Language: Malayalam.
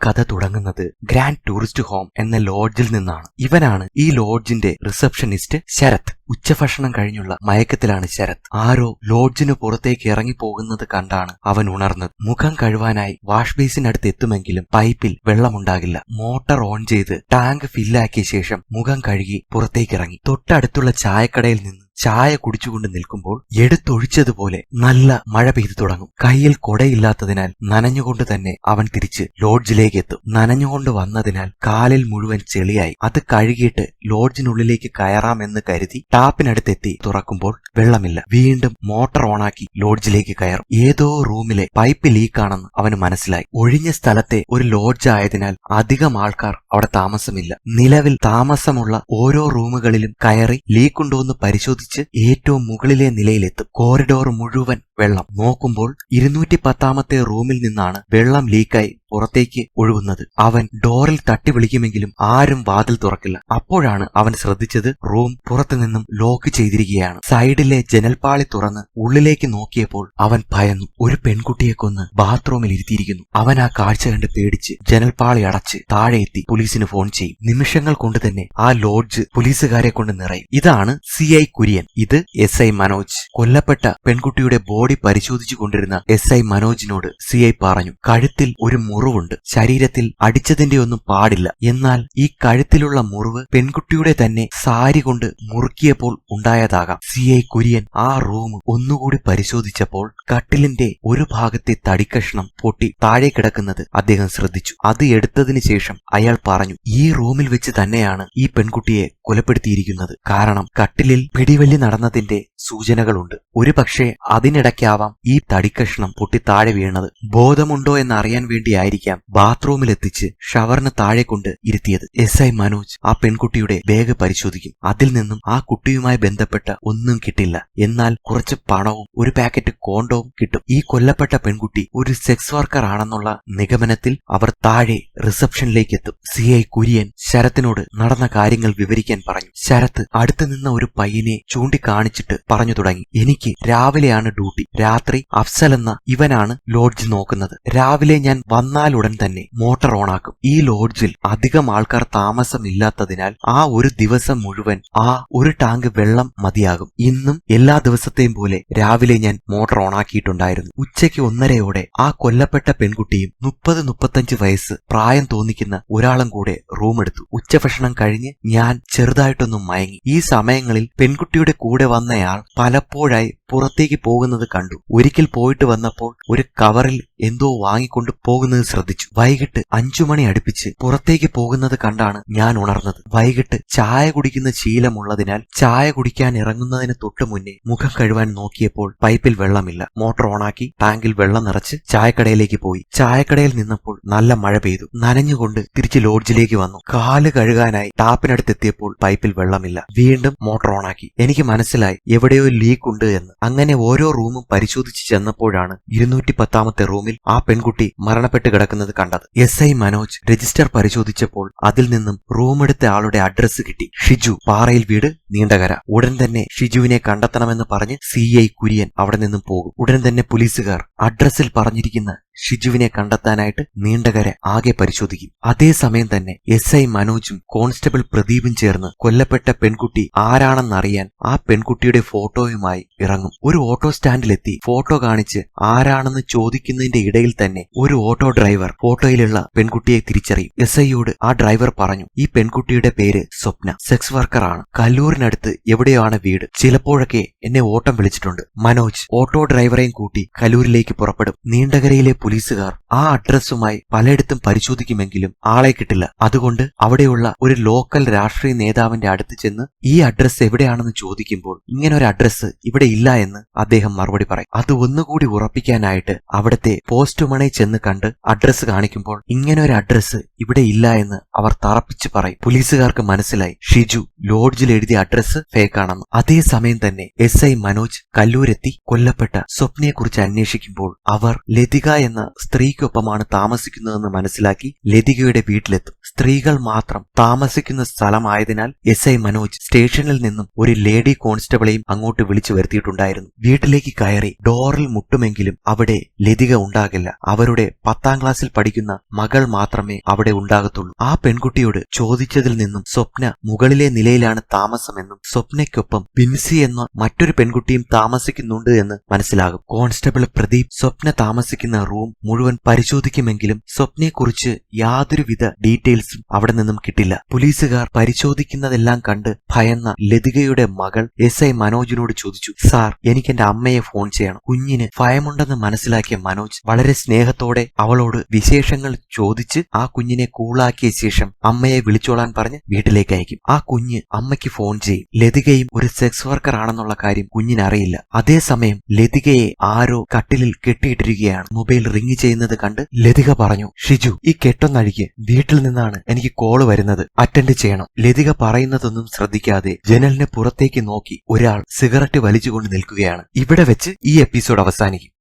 കഥ തുടങ്ങുന്നത് ഗ്രാൻഡ് ടൂറിസ്റ്റ് ഹോം എന്ന ലോഡ്ജിൽ നിന്നാണ്. ഇവനാണ് ഈ ലോഡ്ജിന്റെ റിസപ്ഷനിസ്റ്റ് ശരത്. ഉച്ചഭക്ഷണം കഴിഞ്ഞുള്ള മയക്കത്തിലാണ് ശരത്. ആരോ ലോഡ്ജിന് പുറത്തേക്ക് ഇറങ്ങിപ്പോകുന്നത് കണ്ടാണ് അവൻ ഉണർന്നത്. മുഖം കഴുകാനായി വാഷ് ബേസിനടുത്ത് എത്തുമെങ്കിലും പൈപ്പിൽ വെള്ളമുണ്ടാകില്ല. മോട്ടോർ ഓൺ ചെയ്ത് ടാങ്ക് ഫില്ലാക്കിയ ശേഷം മുഖം കഴുകി പുറത്തേക്കിറങ്ങി. തൊട്ടടുത്തുള്ള ചായക്കടയിൽ നിന്ന് ചായ കുടിച്ചുകൊണ്ട് നിൽക്കുമ്പോൾ എടുത്തൊഴിച്ചതുപോലെ നല്ല മഴ പെയ്തു തുടങ്ങും. കയ്യിൽ കൊടയില്ലാത്തതിനാൽ നനഞ്ഞുകൊണ്ട് തന്നെ അവൻ തിരിച്ച് ലോഡ്ജിലേക്ക് എത്തും. നനഞ്ഞുകൊണ്ട് വന്നതിനാൽ കാലിൽ മുഴുവൻ ചെളിയായി. അത് കഴുകിയിട്ട് ലോഡ്ജിനുള്ളിലേക്ക് കയറാമെന്ന് കരുതി ടാപ്പിനടുത്തെത്തി തുറക്കുമ്പോൾ വെള്ളമില്ല. വീണ്ടും മോട്ടോർ ഓണാക്കി ലോഡ്ജിലേക്ക് കയറും. ഏതോ റൂമിലെ പൈപ്പ് ലീക്കാണെന്ന് അവന് മനസ്സിലായി. ഒഴിഞ്ഞ സ്ഥലത്തെ ഒരു ലോഡ്ജ് ആയതിനാൽ അധികം ആൾക്കാർ അവിടെ താമസമില്ല. നിലവിൽ താമസമുള്ള ഓരോ റൂമുകളിലും കയറി ലീക്കുണ്ടോന്ന് പരിശോധിച്ച് ഏറ്റവും മുകളിലെ നിലയിലെത്തും. കോറിഡോർ മുഴുവൻ വെള്ളം. നോക്കുമ്പോൾ 210ാമത്തെ റൂമിൽ നിന്നാണ് വെള്ളം ലീക്കായി പുറത്തേക്ക് ഒഴുകുന്നത്. അവൻ ഡോറിൽ തട്ടി വിളിക്കുമെങ്കിലും ആരും വാതിൽ തുറക്കില്ല. അപ്പോഴാണ് അവൻ ശ്രദ്ധിച്ചത് റൂം പുറത്തുനിന്നും ലോക്ക് ചെയ്തിരിക്കുകയാണ്. സൈഡിലെ ജനൽപ്പാളി തുറന്ന് ഉള്ളിലേക്ക് നോക്കിയപ്പോൾ അവൻ ഭയന്നു. ഒരു പെൺകുട്ടിയെ കൊന്ന് ബാത്റൂമിൽ ഇരുത്തിയിരിക്കുന്നു. അവൻ ആ കാഴ്ച കണ്ട് പേടിച്ച് ജനൽപ്പാളി അടച്ച് താഴെ എത്തി പോലീസിന് ഫോൺ ചെയ്യും. നിമിഷങ്ങൾ കൊണ്ട് തന്നെ ആ ലോഡ്ജ് പോലീസുകാരെ കൊണ്ട് നിറയും. ഇതാണ് CI കുര്യൻ. ഇത് SI മനോജ്. കൊല്ലപ്പെട്ട പെൺകുട്ടിയുടെ ബോഡി പരിശോധിച്ചു കൊണ്ടിരുന്ന SI മനോജിനോട് CI പറഞ്ഞു, കഴുത്തിൽ ഒരു മുറിവുണ്ട്. ശരീരത്തിൽ അടിച്ചതിന്റെ ഒന്നും പാടില്ല. എന്നാൽ ഈ കഴുത്തിലുള്ള മുറിവ് പെൺകുട്ടിയുടെ തന്നെ സാരി കൊണ്ട് മുറുക്കിയപ്പോൾ ഉണ്ടായതാകാം. CI കുര്യൻ ആ റൂം ഒന്നുകൂടി പരിശോധിച്ചപ്പോൾ കട്ടിലിന്റെ ഒരു ഭാഗത്തെ തടിക്കഷ്ണം പൊട്ടി താഴെ കിടക്കുന്നത് അദ്ദേഹം ശ്രദ്ധിച്ചു. അത് എടുത്തതിന് ശേഷം അയാൾ പറഞ്ഞു, ഈ റൂമിൽ വെച്ച് തന്നെയാണ് ഈ പെൺകുട്ടിയെ കൊലപ്പെടുത്തിയിരിക്കുന്നത്. കാരണം കട്ടിലിൽ പിടിവലി നടന്നതിന്റെ സൂചനകളുണ്ട്. ഒരുപക്ഷെ അതിനിടയ്ക്കാവാം ഈ തടിക്കഷ്ണം പൊട്ടി താഴെ വീണത്. ബോധമുണ്ടോ എന്നറിയാൻ വേണ്ടിയായിരിക്കാം ബാത്റൂമിലെത്തിച്ച് ഷവറിന് താഴെ കൊണ്ട് ഇരുത്തിയത്. SI മനോജ് ആ പെൺകുട്ടിയുടെ ബാഗ് പരിശോധിക്കും. അതിൽ നിന്നും ആ കുട്ടിയുമായി ബന്ധപ്പെട്ട ഒന്നും കിട്ടില്ല. എന്നാൽ കുറച്ച് പണവും ഒരു പാക്കറ്റ് കോണ്ടവും കിട്ടും. ഈ കൊല്ലപ്പെട്ട പെൺകുട്ടി ഒരു സെക്സ് വർക്കർ ആണെന്നുള്ള നിഗമനത്തിൽ അവർ താഴെ റിസപ്ഷനിലേക്ക് എത്തും. CI കുര്യൻ ശരത്തിനോട് നടന്ന കാര്യങ്ങൾ വിവരിക്കാൻ പറഞ്ഞു. ശരത്ത് അടുത്ത് നിന്ന ഒരു പയ്യനെ ചൂണ്ടിക്കാണിച്ചിട്ട് പറഞ്ഞു തുടങ്ങി, എനിക്ക് രാവിലെയാണ് ഡ്യൂട്ടി. രാത്രി അഫ്സൽ എന്ന ഇവനാണ് ലോഡ്ജ് നോക്കുന്നത്. രാവിലെ ഞാൻ വന്നാലുടൻ തന്നെ മോട്ടോർ ഓണാക്കും. ഈ ലോഡ്ജിൽ അധികം ആൾക്കാർ താമസമില്ലാത്തതിനാൽ ആ ഒരു ദിവസം മുഴുവൻ ആ ഒരു ടാങ്ക് വെള്ളം മതിയാകും. ഇന്നും എല്ലാ ദിവസത്തെയും പോലെ രാവിലെ ഞാൻ മോട്ടോർ ഓണാക്കിയിട്ടുണ്ടായിരുന്നു. ഉച്ചയ്ക്ക് 1:30 ആ കൊല്ലപ്പെട്ട പെൺകുട്ടിയും 30-35 വയസ്സ് പ്രായം തോന്നിക്കുന്ന ഒരാളും കൂടെ റൂം എടുത്തു. ഉച്ചഭക്ഷണം കഴിഞ്ഞ് ഞാൻ ചെറുതായിട്ടൊന്നും മയങ്ങി. ഈ സമയങ്ങളിൽ പെൺകുട്ടിയുടെ കൂടെ വന്നയാൾ പലപ്പോഴായി പുറത്തേക്ക് പോകുന്നത് കണ്ടു. ഒരിക്കൽ പോയിട്ട് വന്നപ്പോൾ ഒരു കവറിൽ എന്തോ വാങ്ങിക്കൊണ്ട് പോകുന്നത് ശ്രദ്ധിച്ചു. വൈകിട്ട് 5 മണി അടുപ്പിച്ച് പുറത്തേക്ക് പോകുന്നത് കണ്ടാണ് ഞാൻ ഉണർന്നത്. വൈകിട്ട് ചായ കുടിക്കുന്ന ശീലമുള്ളതിനാൽ ചായ കുടിക്കാൻ ഇറങ്ങുന്നതിന് തൊട്ടു മുന്നേ മുഖം കഴുകാൻ നോക്കിയപ്പോൾ പൈപ്പിൽ വെള്ളമില്ല. മോട്ടോർ ഓണാക്കി ടാങ്കിൽ വെള്ളം നിറച്ച് ചായക്കടയിലേക്ക് പോയി. ചായക്കടയിൽ നിന്നപ്പോൾ നല്ല മഴ പെയ്തു. നനഞ്ഞുകൊണ്ട് തിരിച്ച് ലോഡ്ജിലേക്ക് വന്നു. കാല് കഴുകാനായി ടാപ്പിനടുത്തെത്തിയപ്പോൾ പൈപ്പിൽ വെള്ളമില്ല. വീണ്ടും മോട്ടോർ ഓണാക്കി. എനിക്ക് മനസ്സിലായി എവിടെയോ ലീക്ക് ഉണ്ട് എന്ന്. അങ്ങനെ ഓരോ റൂമും പരിശോധിച്ച് ചെന്നപ്പോഴാണ് 210ാമത്തെ റൂമിൽ ആ പെൺകുട്ടി മരണപ്പെട്ട് കിടക്കുന്നത് കണ്ടത്. SI മനോജ് രജിസ്റ്റർ പരിശോധിച്ചപ്പോൾ അതിൽ നിന്നും റൂമെടുത്ത ആളുടെ അഡ്രസ് കിട്ടി. ഷിജു, പാറയിൽ വീട്, നീണ്ടകര. ഉടൻ തന്നെ ഷിജുവിനെ കണ്ടെത്തണമെന്ന് പറഞ്ഞ് CI കുര്യൻ അവിടെ നിന്നും പോകും. ഉടൻ തന്നെ പോലീസുകാർ അഡ്രസ്സിൽ പറഞ്ഞിരിക്കുന്ന ഷിജുവിനെ കണ്ടെത്താനായിട്ട് നീണ്ടകര ആകെ പരിശോധിക്കും. അതേസമയം തന്നെ SI മനോജും കോൺസ്റ്റബിൾ പ്രദീപും ചേർന്ന് കൊല്ലപ്പെട്ട പെൺകുട്ടി ആരാണെന്നറിയാൻ ആ പെൺകുട്ടിയുടെ ഫോട്ടോയുമായി ഇറങ്ങും. ഒരു ഓട്ടോ സ്റ്റാൻഡിലെത്തി ഫോട്ടോ കാണിച്ച് ആരാണെന്ന് ചോദിക്കുന്നതിന്റെ ഇടയിൽ തന്നെ ഒരു ഓട്ടോ ഡ്രൈവർ ഫോട്ടോയിലുള്ള പെൺകുട്ടിയെ തിരിച്ചറിയും. SIയോട് ആ ഡ്രൈവർ പറഞ്ഞു, ഈ പെൺകുട്ടിയുടെ പേര് സ്വപ്ന, സെക്സ് വർക്കർ ആണ്. കല്ലൂരിനടുത്ത് എവിടെയാണ് വീട്. ചിലപ്പോഴൊക്കെ എന്നെ ഓട്ടം വിളിച്ചിട്ടുണ്ട്. മനോജ് ഓട്ടോ ഡ്രൈവറെയും കൂട്ടി കല്ലൂരിലേക്ക് പുറപ്പെടും. നീണ്ടകരയിലെ പോലീസുകാർ ആ അഡ്രസ്സുമായി പലയിടത്തും പരിശോധിക്കുമെങ്കിലും ആളെ കിട്ടില്ല. അതുകൊണ്ട് അവിടെയുള്ള ഒരു ലോക്കൽ രാഷ്ട്രീയ നേതാവിന്റെ അടുത്ത് ചെന്ന് ഈ അഡ്രസ് എവിടെയാണെന്ന് ചോദിക്കുമ്പോൾ ഇങ്ങനൊരു അഡ്രസ് ഇവിടെ ഇല്ല എന്ന് അദ്ദേഹം മറുപടി പറയും. അത് ഒന്നുകൂടി ഉറപ്പിക്കാനായിട്ട് അവിടത്തെ പോസ്റ്റ്മണെ ചെന്ന് കണ്ട് അഡ്രസ് കാണിക്കുമ്പോൾ ഇങ്ങനൊരു അഡ്രസ് ഇവിടെ ഇല്ല എന്ന് അവർ തറപ്പിച്ച് പറയും. പോലീസുകാർക്ക് മനസ്സിലായി ഷിജു ലോഡ്ജിൽ എഴുതിയ അഡ്രസ് ഫേക്കാണെന്ന്. അതേസമയം തന്നെ SI മനോജ് കല്ലൂരെത്തി കൊല്ലപ്പെട്ട സ്വപ്നയെക്കുറിച്ച് അന്വേഷിക്കുമ്പോൾ അവർ ലതിക എന്ന പറയുന്ന സ്ത്രീക്കൊപ്പമാണ് താമസിക്കുന്നതെന്ന് മനസ്സിലാക്കി ലതികയുടെ വീട്ടിലെത്തും. സ്ത്രീകൾ മാത്രം താമസിക്കുന്ന സ്ഥലമായതിനാൽ SI മനോജ് സ്റ്റേഷനിൽ നിന്നും ഒരു ലേഡി കോൺസ്റ്റബിളെയും അങ്ങോട്ട് വിളിച്ചു വരുത്തിയിട്ടുണ്ടായിരുന്നു. വീട്ടിലേക്ക് കയറി ഡോറിൽ മുട്ടുമെങ്കിലും അവിടെ ലതിക ഉണ്ടാകില്ല. അവരുടെ 10ാം ക്ലാസ്സിൽ പഠിക്കുന്ന മകൾ മാത്രമേ അവിടെ ഉണ്ടാകത്തുള്ളൂ. ആ പെൺകുട്ടിയോട് ചോദിച്ചതിൽ നിന്നും സ്വപ്ന മുകളിലെ നിലയിലാണ് താമസമെന്നും സ്വപ്നയ്ക്കൊപ്പം ബിൻസി എന്ന മറ്റൊരു പെൺകുട്ടിയും താമസിക്കുന്നുണ്ട് എന്ന് മനസ്സിലാകും. കോൺസ്റ്റബിൾ പ്രദീപ് സ്വപ്ന താമസിക്കുന്ന റൂം മുഴുവൻ പരിശോധിക്കുമെങ്കിലും സ്വപ്നയെക്കുറിച്ച് യാതൊരുവിധ ഡീറ്റെയിൽസും അവിടെ നിന്നും കിട്ടില്ല. പോലീസുകാർ പരിശോധിക്കുന്നതെല്ലാം കണ്ട് ഭയന്ന ലതികയുടെ മകൾ SI മനോജിനോട് ചോദിച്ചു, സാർ, എനിക്ക് എന്റെ അമ്മയെ ഫോൺ ചെയ്യണം. കുഞ്ഞിന് ഭയമുണ്ടെന്ന് മനസ്സിലാക്കിയ മനോജ് വളരെ സ്നേഹത്തോടെ അവളോട് വിശേഷങ്ങൾ ചോദിച്ച് ആ കുഞ്ഞിനെ കൂളാക്കിയ ശേഷം അമ്മയെ വിളിച്ചോളാൻ പറഞ്ഞ് വീട്ടിലേക്ക് അയക്കും. ആ കുഞ്ഞ് അമ്മയ്ക്ക് ഫോൺ ചെയ്യും. ലതികയും ഒരു സെക്സ് വർക്കർ ആണെന്നുള്ള കാര്യം കുഞ്ഞിനറിയില്ല. അതേസമയം ലതികയെ ആരോ കട്ടിലിൽ കെട്ടിയിട്ടിരിക്കുകയാണ്. മൊബൈൽ റിംഗ് ചെയ്യുന്നത് കണ്ട് ലതിക പറഞ്ഞു, ഷിജു, ഈ കെട്ടൊന്നഴിക്ക്, വീട്ടിൽ നിന്നാണ് എനിക്ക് കോള് വരുന്നത്, അറ്റൻഡ് ചെയ്യണം. ലതിക പറയുന്നതൊന്നും ശ്രദ്ധിക്കാതെ ജനലിന് പുറത്തേക്ക് നോക്കി ഒരാൾ സിഗരറ്റ് വലിച്ചുകൊണ്ട് നിൽക്കുകയാണ്. ഇവിടെ വെച്ച് ഈ എപ്പിസോഡ് അവസാനിക്കും.